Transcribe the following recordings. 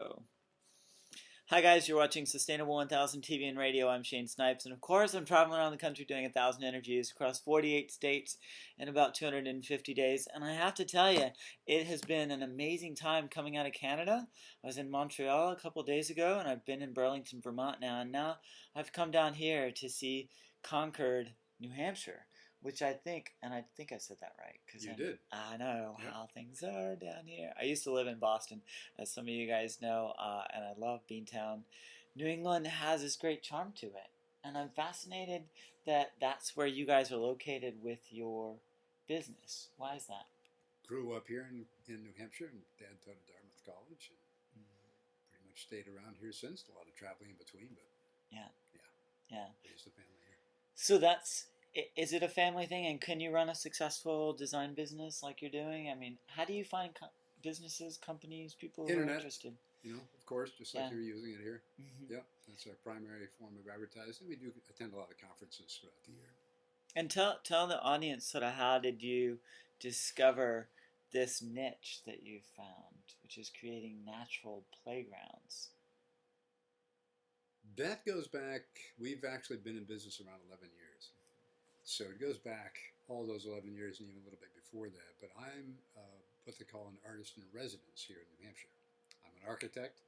Oh. Hi guys, you're watching Sustainable 1000 TV and Radio. I'm Shane Snipes, and of course I'm traveling around the country doing 1,000 interviews across 48 states in about 250 days. And I have to tell you, it has been an amazing time coming out of Canada. I was in Montreal a couple days ago, and I've been in Burlington, Vermont now, and now I've come down here to see Concord, New Hampshire, which I think I said that right, because You did. I know Yeah. how things are down here. I used to live in Boston, as some of you guys know, and I love Beantown. New England has this great charm to it, and I'm fascinated that that's where you guys are located with your business. Why is that? Grew up here in New Hampshire, and Dad taught at Dartmouth College, and pretty much stayed around here since. A lot of traveling in between, but Yeah, yeah, yeah. raised a family here. So is it a family thing, and can you run a successful design business like you're doing? I mean, how do you find businesses, companies, people who are Internet, interested? of course, just like Yeah. you're using it here. Hmm. Yeah, that's our primary form of advertising. We do attend a lot of conferences throughout the year. And tell the audience sort of how did you discover this niche that you found, which is creating natural playgrounds. That goes back, we've actually been in business around 11 years. So it goes back all those 11 years and even a little bit before that. But I'm what they call an artist in residence here in New Hampshire. I'm an architect,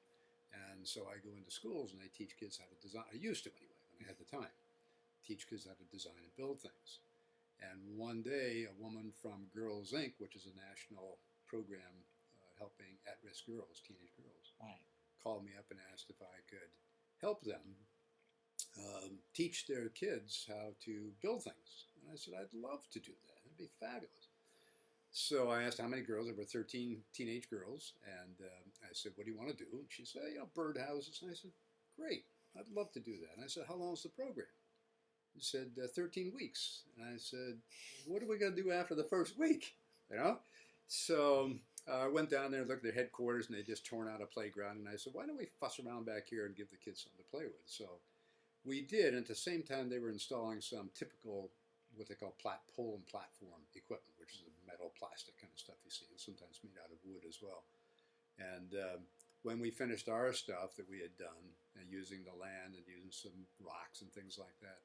and so I go into schools and I teach kids how to design. I used to anyway, when I had the time. Teach kids how to design and build things. And one day, a woman from Girls Inc., which is a national program helping at-risk girls, teenage girls, Right. called me up and asked if I could help them teach their kids how to build things. And I said, I'd love to do that. It'd be fabulous. So I asked how many girls. There were 13 teenage girls. And I said, what do you want to do? And she said, birdhouses. And I said, great. I'd love to do that. And I said, how long is the program? He said, 13 weeks. And I said, what are we going to do after the first week? So I went down there and looked at their headquarters, and they just torn out a playground. And I said, why don't we fuss around back here and give the kids something to play with? So we did. And at the same time, they were installing some typical, what they call pole and platform equipment, which is the metal, plastic kind of stuff you see, and sometimes made out of wood as well. And when we finished our stuff that we had done, using the land and using some rocks and things like that,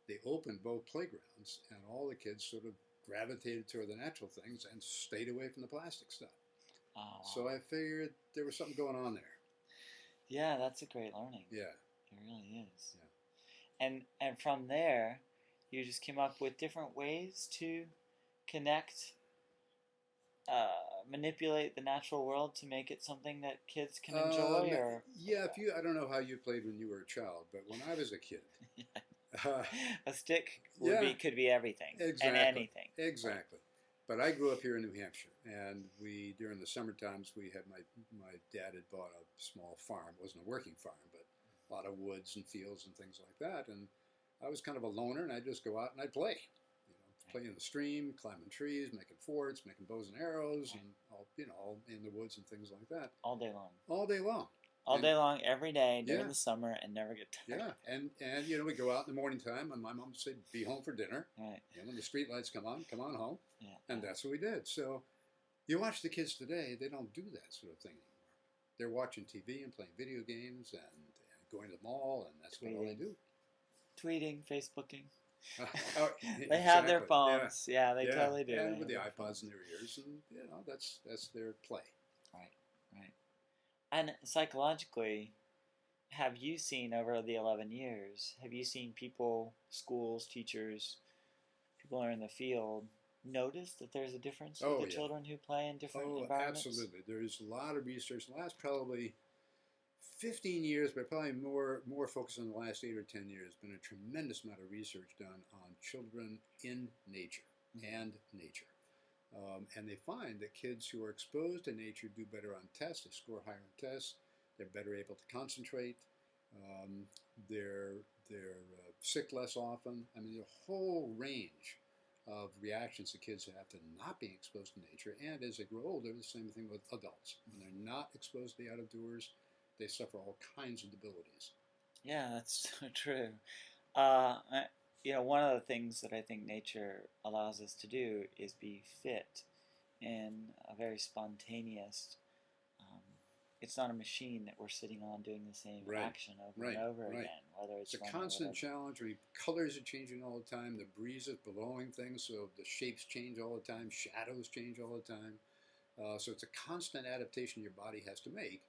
they opened both playgrounds, and all the kids sort of gravitated toward the natural things and stayed away from the plastic stuff. Oh, So I figured there was something going on there. yeah, that's a great learning. Yeah. It really is. Yeah. And from there, you just came up with different ways to connect, manipulate the natural world to make it something that kids can enjoy, or Yeah, I don't know how you played when you were a child, but when I was a kid, a stick yeah, could be everything exactly, and anything. exactly. But I grew up here in New Hampshire, and during the summer times, we had my dad had bought a small farm. It wasn't a working farm, but a lot of woods and fields and things like that. And I was kind of a loner, and I'd just go out and I'd play. Play in the stream, climbing trees, making forts, making bows and arrows, and all in the woods and things like that. All day long. All day long. All day long, every day during Yeah, the summer, and never get tired. yeah, and we go out in the morning time, and my mom would say, "Be home for dinner." Right. And when the street lights come on home. Yeah. And that's what we did. So you watch the kids today; they don't do that sort of thing anymore. They're watching TV and playing video games and going to the mall, and that's what all they do. Tweeting, Facebooking. They They have their phones. Yeah, they totally do. And with the iPods in their ears, and that's their play. Right, right. And psychologically, have you seen over the 11 years, have you seen people, schools, teachers, people who are in the field, notice that there's a difference with the children who play in different environments? Absolutely. There's a lot of research. The last probably 15 years, but probably more focused on the last 8 or 10 years, been a tremendous amount of research done on children in nature and nature. And they find that kids who are exposed to nature do better on tests, they score higher on tests, they're better able to concentrate, they're sick less often. I mean, there's a whole range of reactions that kids have to not being exposed to nature. And as they grow older, the same thing with adults. When they're not exposed to the out of doors, they suffer all kinds of debilities. Yeah, that's so true. One of the things that I think nature allows us to do is be fit in a very spontaneous, um, it's not a machine that we're sitting on doing the same Right. action over Right. and over Right. again, whether It's it's a running or constant whatever. challenge. Colors are changing all the time. The breeze is blowing things, so the shapes change all the time. Shadows change all the time. So it's a constant adaptation your body has to make,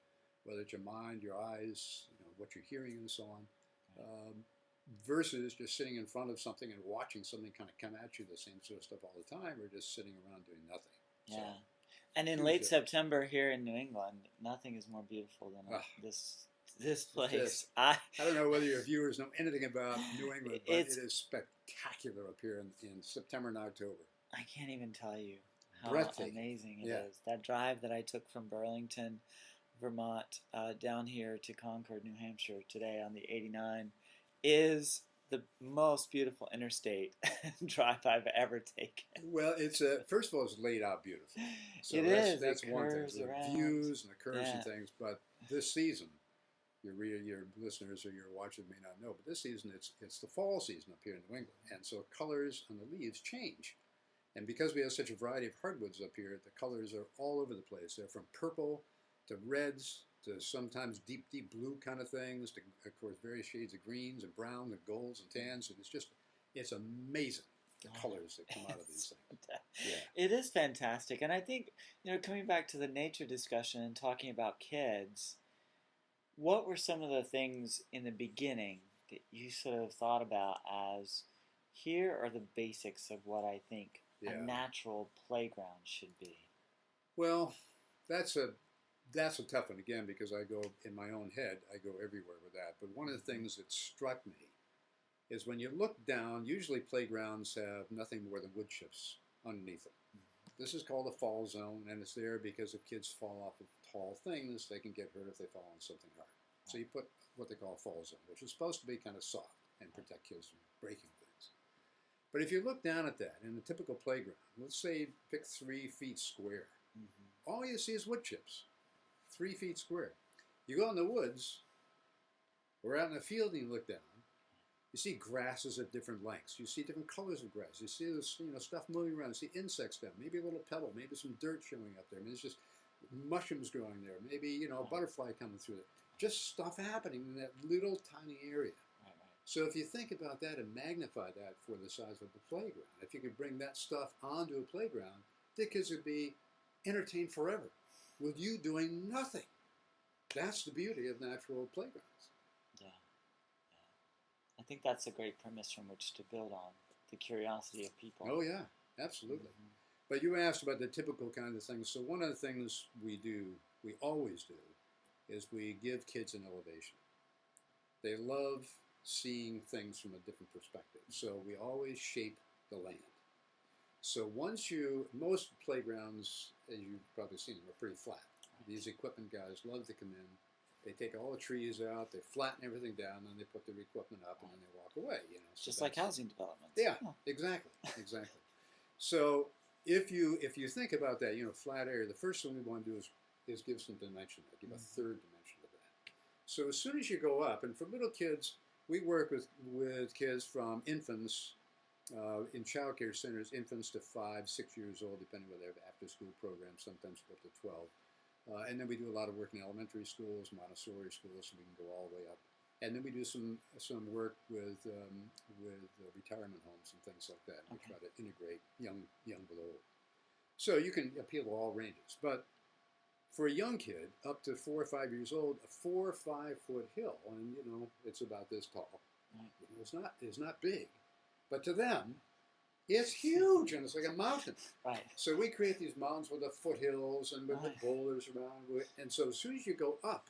whether it's your mind, your eyes, what you're hearing, and so on. Versus just sitting in front of something and watching something kind of come at you, the same sort of stuff all the time, or just sitting around doing nothing. Yeah. And in huge late difference. September here in New England, nothing is more beautiful than Ah. this place. This. I don't know whether your viewers know anything about New England, but It's- it is spectacular up here in September and October. I can't even tell you how Breathtaking. amazing it Yeah. is. That drive that I took from Burlington, Vermont, down here to Concord, New Hampshire today on the 89 is the most beautiful interstate drive I've ever taken. Well, it's first of all, it's laid out beautifully. So It that's, is. That's It one thing. curves The around. views and the curves Yeah. and things. But this season, your listeners or your watchers may not know, but this season it's the fall season up here in New England, and so colors on the leaves change. And because we have such a variety of hardwoods up here, the colors are all over the place. They're from purple to reds to sometimes deep, deep blue kind of things to, of course, various shades of greens and browns and golds and tans. And it's amazing the colors that come out of these things. Yeah. It is fantastic. And I think, coming back to the nature discussion and talking about kids, what were some of the things in the beginning that you sort of thought about as, here are the basics of what I think a natural playground should be? Well, that's a tough one, again, because I go in my own head, I go everywhere with that. But one of the things that struck me is when you look down, usually playgrounds have nothing more than wood chips underneath them. This is called a fall zone, and it's there because if kids fall off of tall things, they can get hurt if they fall on something hard. So you put what they call a fall zone, which is supposed to be kind of soft and protect kids from breaking things. But if you look down at that in a typical playground, let's say pick 3 feet square, all you see is wood chips, 3 feet square. You go in the woods or out in the field and you look down, you see grasses at different lengths. You see different colors of grass. You see this, stuff moving around. You see insects down, maybe a little pebble, maybe some dirt showing up there. I mean, there's just mushrooms growing there, maybe, a butterfly coming through there. Just stuff happening in that little tiny area. So if you think about that and magnify that for the size of the playground, if you could bring that stuff onto a playground, the kids would be entertained forever with you doing nothing. That's the beauty of natural playgrounds. Yeah. I think that's a great premise from which to build on, the curiosity of people. Oh, yeah, absolutely. But you asked about the typical kind of things. So one of the things we always do, is we give kids an elevation. They love seeing things from a different perspective. So we always shape the land. So most playgrounds, as you've probably seen, are pretty flat. These equipment guys love to come in. They take all the trees out, they flatten everything down, then they put their equipment up, and then they walk away. So just like housing developments. Yeah, exactly. So if you think about that, flat area, the first thing we want to do is give some dimension, give a third dimension to that. So as soon as you go up, and for little kids, we work with kids from infants in child care centers, infants to 5, 6 years old, depending on their after-school programs, sometimes up to 12. And then we do a lot of work in elementary schools, Montessori schools, so we can go all the way up. And then we do some work with retirement homes and things like that. We try to integrate young with old. So you can appeal to all ranges. But for a young kid, up to 4 or 5 years old, a 4 or 5 foot hill, and it's about this tall. It's not big, but to them, it's huge, and it's like a mountain. Right. So we create these mountains with the foothills and with the boulders around. And so as soon as you go up,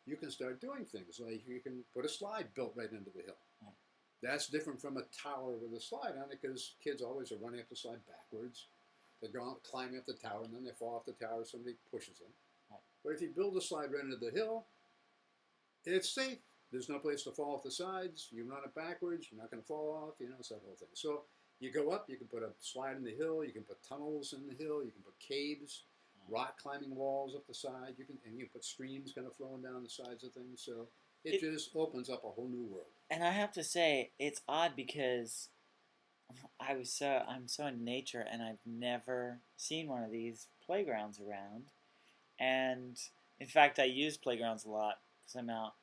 you can start doing things like you can put a slide built right into the hill. Right. That's different from a tower with a slide on it, because kids always are running up the slide backwards. They're going climbing up the tower, and then they fall off the tower. Somebody pushes them. Right. But if you build a slide right into the hill, it's safe. There's no place to fall off the sides. You run it backwards, you're not going to fall off. It's that whole thing. So you go up, you can put a slide in the hill, you can put tunnels in the hill, you can put caves, rock climbing walls up the side. You can put streams kind of flowing down the sides of things. So it just opens up a whole new world. And I have to say, it's odd because I'm so in nature, and I've never seen one of these playgrounds around. And In fact, I use playgrounds a lot because I'm out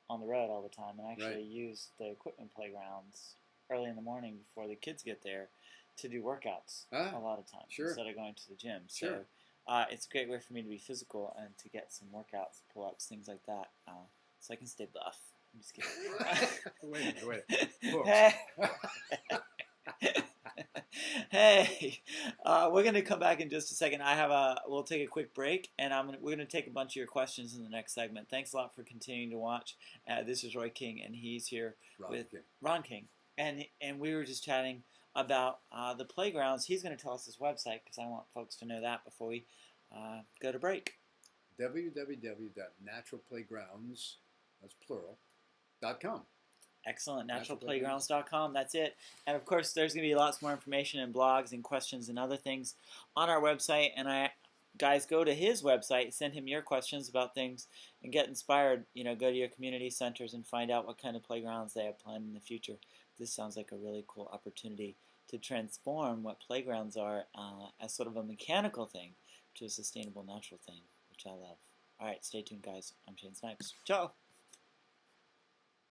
on the road all the time, and I actually use the equipment playgrounds early in the morning before the kids get there to do workouts a lot of times instead of going to the gym. So it's a great way for me to be physical and to get some workouts, pull-ups, things like that, so I can stay buff. I'm just kidding. Wait a minute. Hey, we're gonna come back in just a second. We'll take a quick break, and we're gonna take a bunch of your questions in the next segment. Thanks a lot for continuing to watch. This is Roy King, and he's here with Ron King, and we were just chatting about the playgrounds. He's gonna tell us his website because I want folks to know that before we go to break. www.naturalplaygrounds, that's plural, .com. Excellent. Naturalplaygrounds.com. That's it. And of course, there's going to be lots more information and blogs and questions and other things on our website. And guys, go to his website, send him your questions about things, and get inspired. Go to your community centers and find out what kind of playgrounds they have planned in the future. This sounds like a really cool opportunity to transform what playgrounds are as sort of a mechanical thing to a sustainable natural thing, which I love. All right, stay tuned, guys. I'm Shane Snipes. Ciao.